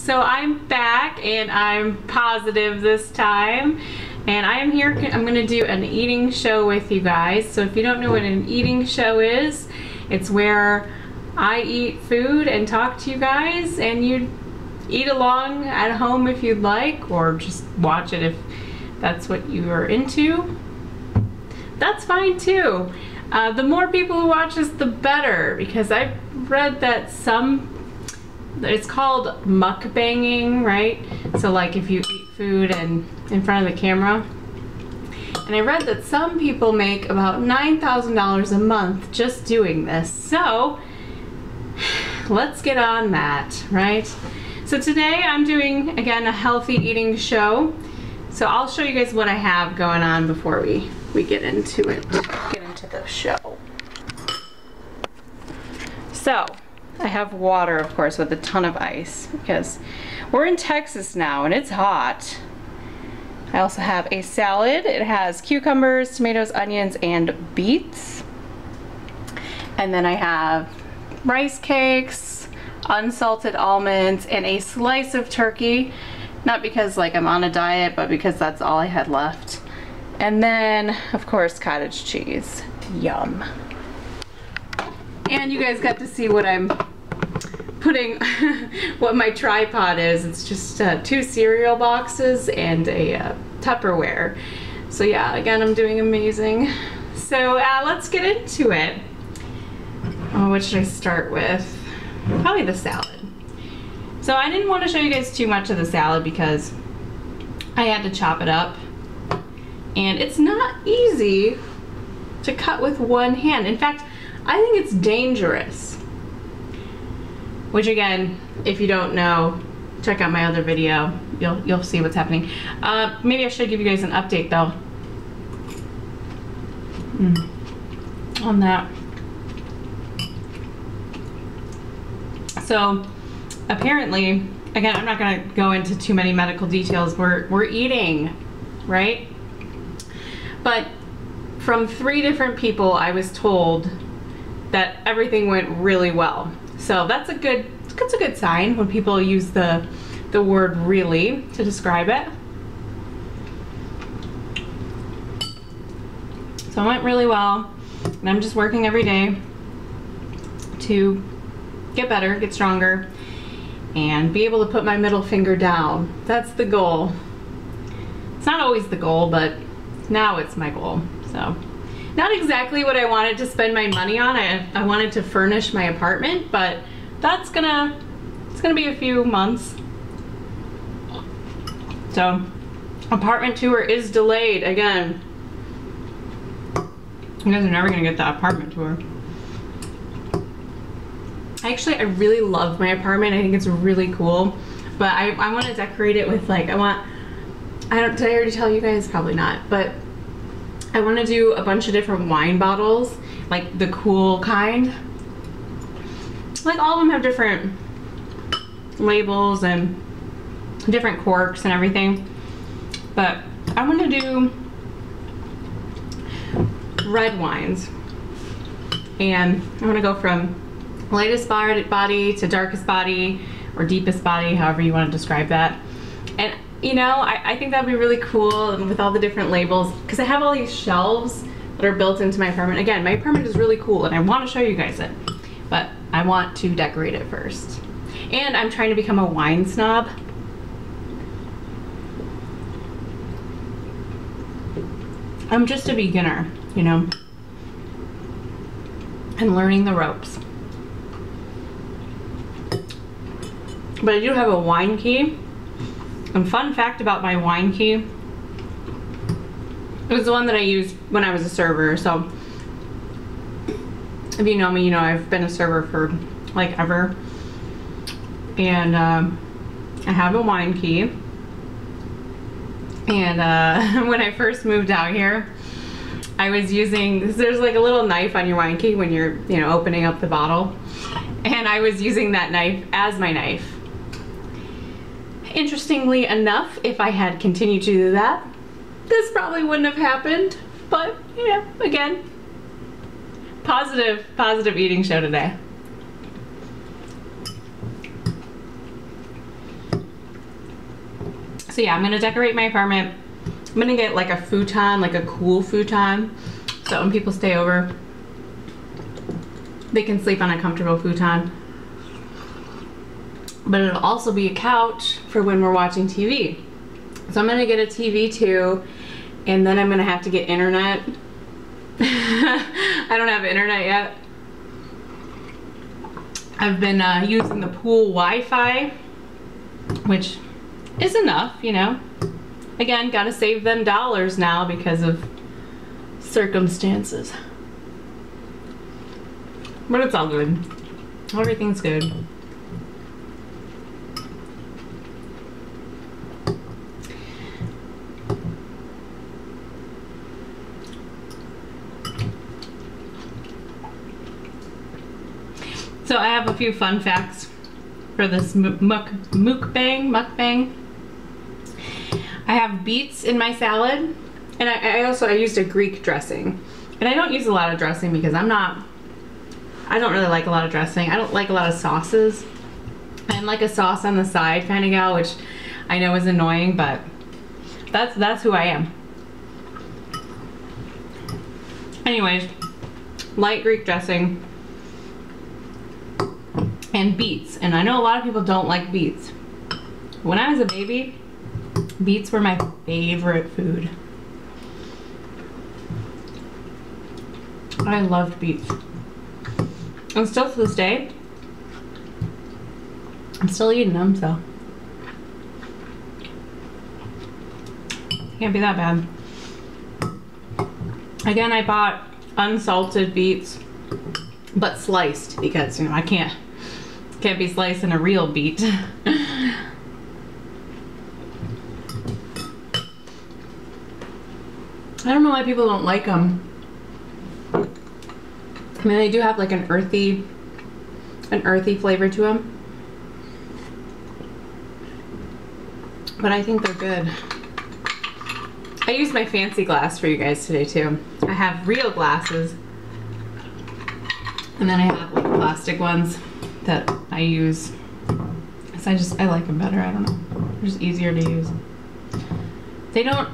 So I'm back and I'm positive this time. And I am here, I'm gonna do an eating show with you guys. So if you don't know what an eating show is, it's where I eat food and talk to you guys, and you eat along at home if you'd like, or just watch it if that's what you are into. That's fine too. The more people who watch this, the better, because I've read that it's called mukbanging, right? So like if you eat food and in front of the camera. And I read that some people make about $9,000 a month just doing this. So let's get on that, right? So today I'm doing, again, a healthy eating show. So I'll show you guys what I have going on before we get into it, get into the show. So I have water, of course, with a ton of ice because we're in Texas now and it's hot. I also have a salad. It has cucumbers, tomatoes, onions, and beets. And then I have rice cakes, unsalted almonds, and a slice of turkey. Not because like I'm on a diet, but because that's all I had left. And then, of course, cottage cheese. Yum. And you guys got to see what I'm putting, what my tripod is. It's just 2 cereal boxes and a Tupperware. So yeah, again, I'm doing amazing. So let's get into it. Oh, what should I start with? Probably the salad. So I didn't want to show you guys too much of the salad because I had to chop it up. And it's not easy to cut with one hand. In fact, I think it's dangerous. Which again, if you don't know, check out my other video. You'll see what's happening. Maybe I should give you guys an update though. On that. So apparently, again, I'm not gonna go into too many medical details. We're eating, right? But from 3 different people, I was told that everything went really well. So that's a good sign when people use the word really to describe it. So it went really well, and I'm just working every day to get better, get stronger, and be able to put my middle finger down. That's the goal. It's not always the goal, but now it's my goal. So not exactly what I wanted to spend my money on. I wanted to furnish my apartment, but it's gonna be a few months. So apartment tour is delayed again. You guys are never gonna get the apartment tour. Actually, I really love my apartment. I think it's really cool, but I want to decorate it with like, did I already tell you guys? Probably not, but I want to do a bunch of different wine bottles, like the cool kind. Like all of them have different labels and different corks and everything, but I want to do red wines, and I want to go from lightest body to darkest body, or deepest body, however you want to describe that. And you know, I think that'd be really cool, and with all the different labels, because I have all these shelves that are built into my apartment. Again, my apartment is really cool and I want to show you guys it, but I want to decorate it first. And I'm trying to become a wine snob. I'm just a beginner, you know, and learning the ropes. But I do have a wine key. And fun fact about my wine key, it was the one that I used when I was a server. So if you know me, you know I've been a server for like ever. And I have a wine key. And when I first moved out here, I was using, there's like a little knife on your wine key when you're, you know, opening up the bottle. And I was using that knife as my knife. Interestingly enough, if I had continued to do that, this probably wouldn't have happened. But, you know, again, positive eating show today. So yeah, I'm gonna decorate my apartment. I'm gonna get like a futon, like a cool futon, so when people stay over, they can sleep on a comfortable futon. But it'll also be a couch for when we're watching TV. So I'm gonna get a TV too, and then I'm gonna have to get internet. I don't have internet yet. I've been using the pool Wi-Fi, which is enough, you know. Again, gotta save them dollars now because of circumstances. But it's all good. Everything's good. So I have a few fun facts for this mukbang. I have beets in my salad, and I used a Greek dressing. And I don't use a lot of dressing because I don't really like a lot of dressing. I don't like a lot of sauces. I'm like a sauce on the side kind of gal, which I know is annoying, but that's who I am. Anyways, light Greek dressing and beets. And I know a lot of people don't like beets. When I was a baby, beets were my favorite food. I loved beets. And still to this day, I'm still eating them, so can't be that bad. Again, I bought unsalted beets, but sliced because, you know, I can't be slicing a real beet. I don't know why people don't like them. I mean, they do have like an earthy flavor to them. But I think they're good. I used my fancy glass for you guys today too. I have real glasses. And then I have like plastic ones that I use. So I like them better, I don't know. They're just easier to use. They don't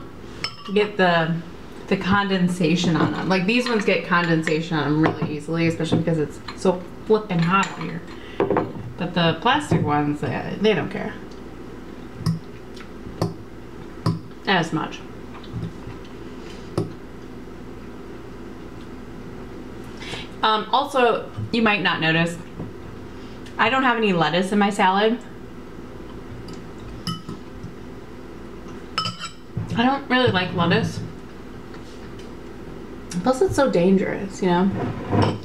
get the condensation on them. Like these ones get condensation on them really easily, especially because it's so flippin' hot out here. But the plastic ones, they don't care as much. Also, you might not notice, I don't have any lettuce in my salad. I don't really like lettuce. Plus it's so dangerous, you know?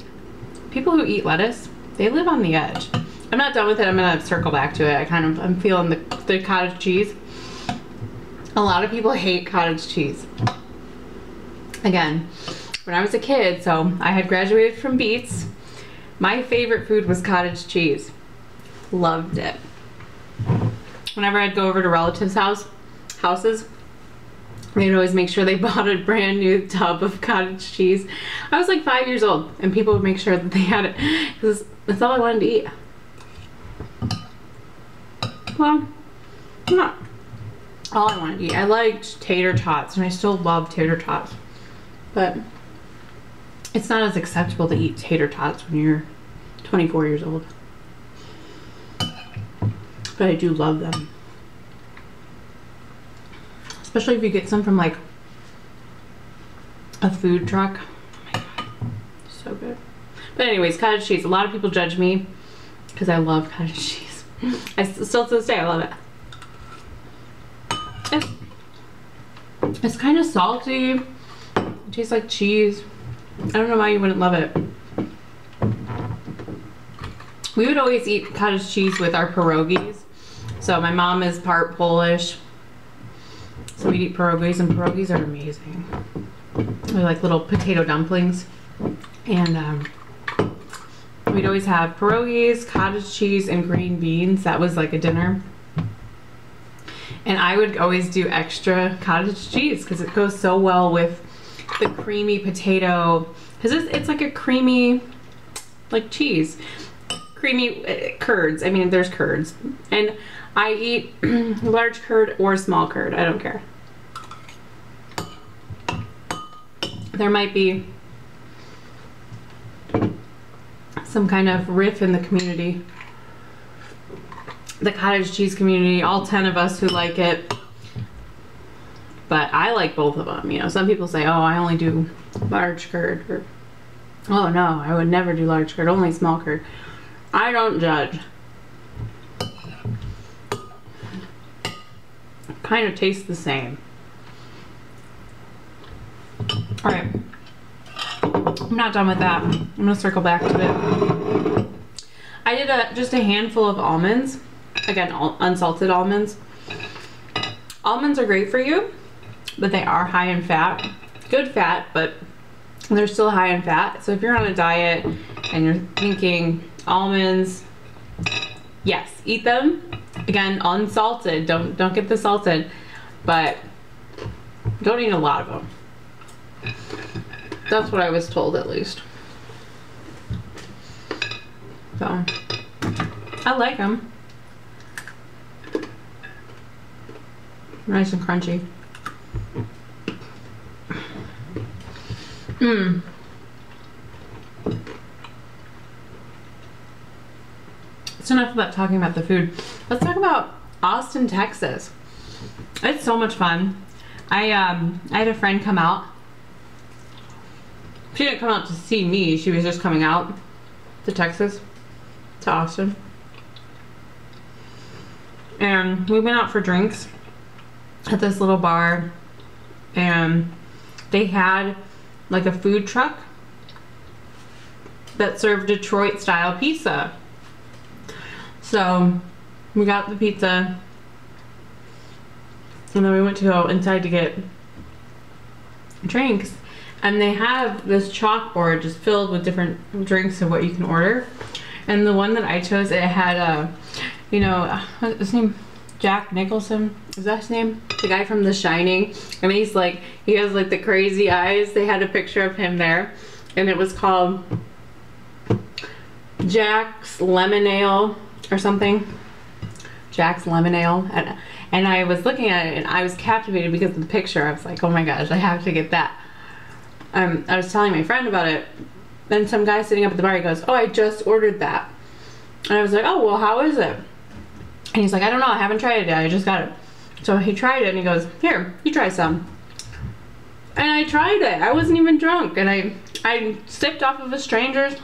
People who eat lettuce, they live on the edge. I'm not done with it, I'm gonna circle back to it. I'm feeling the cottage cheese. A lot of people hate cottage cheese. Again, when I was a kid, so I had graduated from beets, my favorite food was cottage cheese. Loved it. Whenever I'd go over to relatives' houses, they'd always make sure they bought a brand new tub of cottage cheese. I was like 5 years old, and people would make sure that they had it because that's all I wanted to eat. Well, not all I wanted to eat. I liked tater tots, and I still love tater tots, but it's not as acceptable to eat tater tots when you're 24 years old. But I do love them. Especially if you get some from like a food truck. Oh my god, so good. But anyways, cottage cheese. A lot of people judge me because I love cottage cheese. Still to this day, I love it. It's kind of salty. It tastes like cheese. I don't know why you wouldn't love it. We would always eat cottage cheese with our pierogies. So my mom is part Polish. So we'd eat pierogies, and pierogies are amazing. They're like little potato dumplings. And we'd always have pierogies, cottage cheese, and green beans. That was like a dinner. And I would always do extra cottage cheese because it goes so well with the creamy potato. Because it's like a creamy, like cheese. creamy curds. I mean, there's curds. And I eat large curd or small curd. I don't care. There might be some kind of riff in the community. The cottage cheese community, all 10 of us who like it. But I like both of them. You know, some people say, oh, I only do large curd. Or, oh no, I would never do large curd, only small curd. I don't judge. Kind of tastes the same. Alright. I'm not done with that. I'm gonna circle back to it. I did just a handful of almonds. Again, unsalted almonds. Almonds are great for you, but they are high in fat. Good fat, but they're still high in fat. So if you're on a diet and you're thinking almonds, yes, eat them. Again, unsalted. Don't get the salted, but don't eat a lot of them. That's what I was told, at least. So I like them. Nice and crunchy. Mmm. It's enough about talking about the food. Let's talk about Austin, Texas. It's so much fun. I had a friend come out. She didn't come out to see me. She was just coming out to Texas, to Austin. And we went out for drinks at this little bar, and they had like a food truck that served Detroit style pizza. So we got the pizza, and then we went to go inside to get drinks, and they have this chalkboard just filled with different drinks of what you can order. And the one that I chose, it had a, you know, what's his name? Jack Nicholson, is that his name? The guy from The Shining. And he's like, he has like the crazy eyes. They had a picture of him there, and it was called Jack's Lemon Ale or something. Jack's Lemon Ale. And I was looking at it, and I was captivated because of the picture. I was like, oh my gosh, I have to get that. I was telling my friend about it, and some guy sitting up at the bar, he goes, oh, I just ordered that. And I was like, oh, well, how is it? And he's like, I don't know, I haven't tried it yet, I just got it. So he tried it, and he goes, here, you try some. And I tried it. I wasn't even drunk, and I sipped off of a stranger's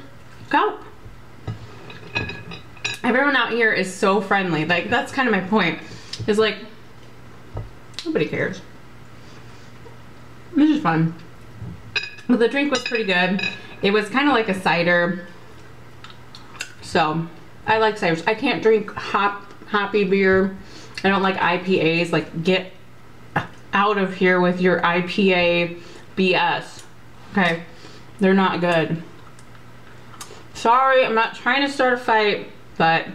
cup. Everyone out here is so friendly. Like, that's kind of my point. Is like, nobody cares. This is fun. But the drink was pretty good. It was kind of like a cider. So, I like ciders. I can't drink hoppy beer. I don't like IPAs. Like, get out of here with your IPA BS. Okay? They're not good. Sorry, I'm not trying to start a fight, but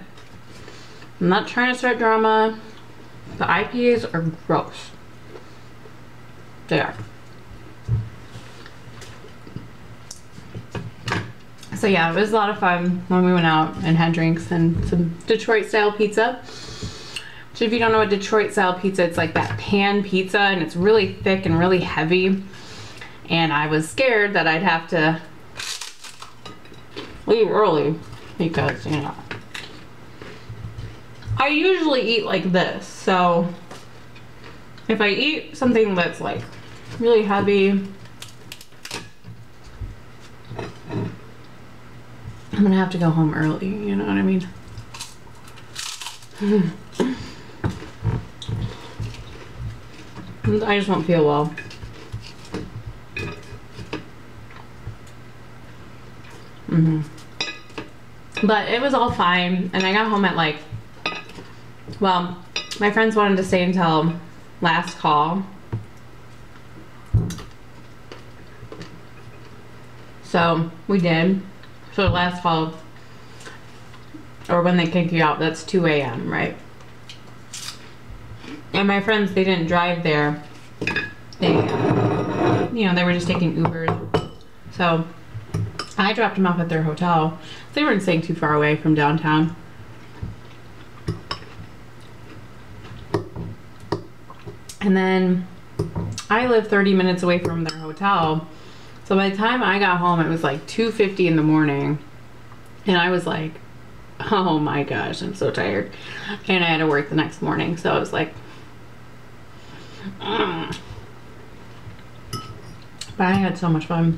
I'm not trying to start drama. The IPAs are gross. They are. So yeah, it was a lot of fun when we went out and had drinks and some Detroit style pizza. So if you don't know what Detroit style pizza, it's like that pan pizza, and it's really thick and really heavy. And I was scared that I'd have to leave early because, you know, I usually eat like this. So if I eat something that's like really heavy, I'm gonna have to go home early, you know what I mean? I just won't feel well. But it was all fine, and I got home at like, well, my friends wanted to stay until last call. So we did. So last call, or when they kick you out, that's 2 a.m., right? And my friends, they didn't drive there. They, you know, they were just taking Ubers. So I dropped them off at their hotel. They weren't staying too far away from downtown. And then I live 30 minutes away from their hotel. So by the time I got home, it was like 2:50 in the morning. And I was like, oh my gosh, I'm so tired. And I had to work the next morning. So I was like, But I had so much fun.